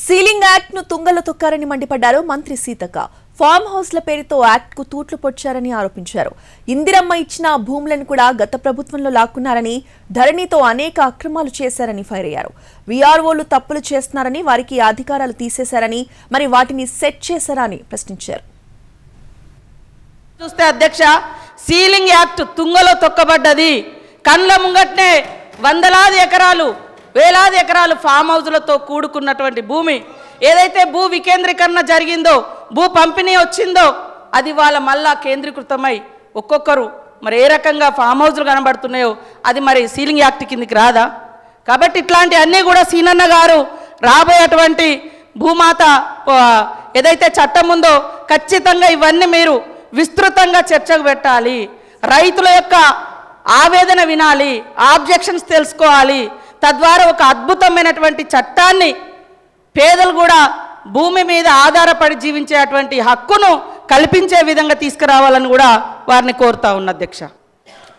Ceiling act ను తుంగలో తొక్కారని మండిపడ్డారు మంత్రి సీతక్క. ఫామ్ హౌస్ల పేరుతో యాక్ట్ కు తూట్లు పొడిచారని ఆరోపించారు. ఇందిరమ్మ ఇచ్చిన భూములను కూడా గత ప్రభుత్వంలో లాక్కున్నారని, ధరణితో అనేక అక్రమాలు చేశారని ఫైర్ అయ్యారు. వీఆర్ఓలు తప్పులు చేస్తున్నారని, వారికి అధికారాలు తీసేశారని, మరి వాటిని సెట్ చేశారా అని ప్రశ్నించారు. చూస్తే అధ్యక్ష, సీలింగ్ యాక్ట్ తుంగలో తొక్కబడ్డది. కళ్ళ ముంగట్నే వందలాది ఎకరాలు వేలాది ఎకరాలు ఫామ్ హౌస్లతో కూడుకున్నటువంటి భూమి ఏదైతే భూ వికేంద్రీకరణ జరిగిందో, భూ పంపిణీ వచ్చిందో, అది వాళ్ళ మళ్ళా కేంద్రీకృతమై ఒక్కొక్కరు మరి ఏ రకంగా ఫామ్ హౌస్లు కనబడుతున్నాయో అది మరి సీలింగ్ యాక్ట్ కిందికి రాదా? కాబట్టి ఇట్లాంటి అన్నీ కూడా సీనన్న గారు రాబోయేటువంటి భూమాత ఏదైతే చట్టం ఉందో ఖచ్చితంగా ఇవన్నీ మీరు విస్తృతంగా చర్చకు పెట్టాలి. రైతుల యొక్క ఆవేదన వినాలి, ఆబ్జెక్షన్స్ తెలుసుకోవాలి. తద్వారా ఒక అద్భుతమైనటువంటి చట్టాన్ని పేదలు కూడా భూమి మీద ఆధారపడి జీవించేటువంటి హక్కును కల్పించే విధంగా తీసుకురావాలని కూడా వారిని కోరుతా ఉన్న అధ్యక్ష.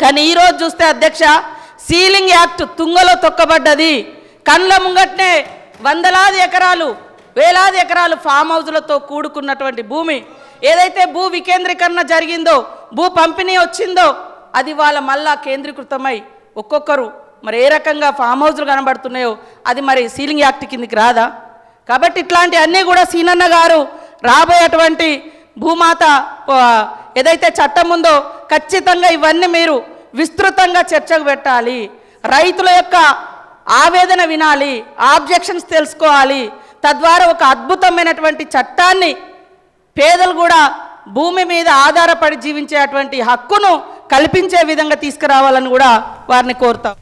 కానీ ఈరోజు చూస్తే అధ్యక్ష, సీలింగ్ యాక్ట్ తుంగలో తొక్కబడ్డది. కళ్ళ ముంగట్నే వందలాది ఎకరాలు వేలాది ఎకరాలు ఫామ్ హౌస్లతో కూడుకున్నటువంటి భూమి ఏదైతే భూ వికేంద్రీకరణ జరిగిందో, భూ పంపిణీ వచ్చిందో, అది వాళ్ళ మళ్ళా కేంద్రీకృతమై ఒక్కొక్కరు మరి ఏ రకంగా ఫామ్ హౌస్లు కనబడుతున్నాయో అది మరి సీలింగ్ యాక్ట్ కిందికి రాదా? కాబట్టి ఇట్లాంటి అన్నీ కూడా సీనన్న గారు రాబోయేటువంటి భూమాత ఏదైతే చట్టం ఉందో ఖచ్చితంగా ఇవన్నీ మీరు విస్తృతంగా చర్చకు పెట్టాలి. రైతుల యొక్క ఆవేదన వినాలి, ఆబ్జెక్షన్స్ తెలుసుకోవాలి. తద్వారా ఒక అద్భుతమైనటువంటి చట్టాన్ని పేదలు కూడా భూమి మీద ఆధారపడి జీవించేటువంటి హక్కును కల్పించే విధంగా తీసుకురావాలని కూడా వారిని కోరుతాం.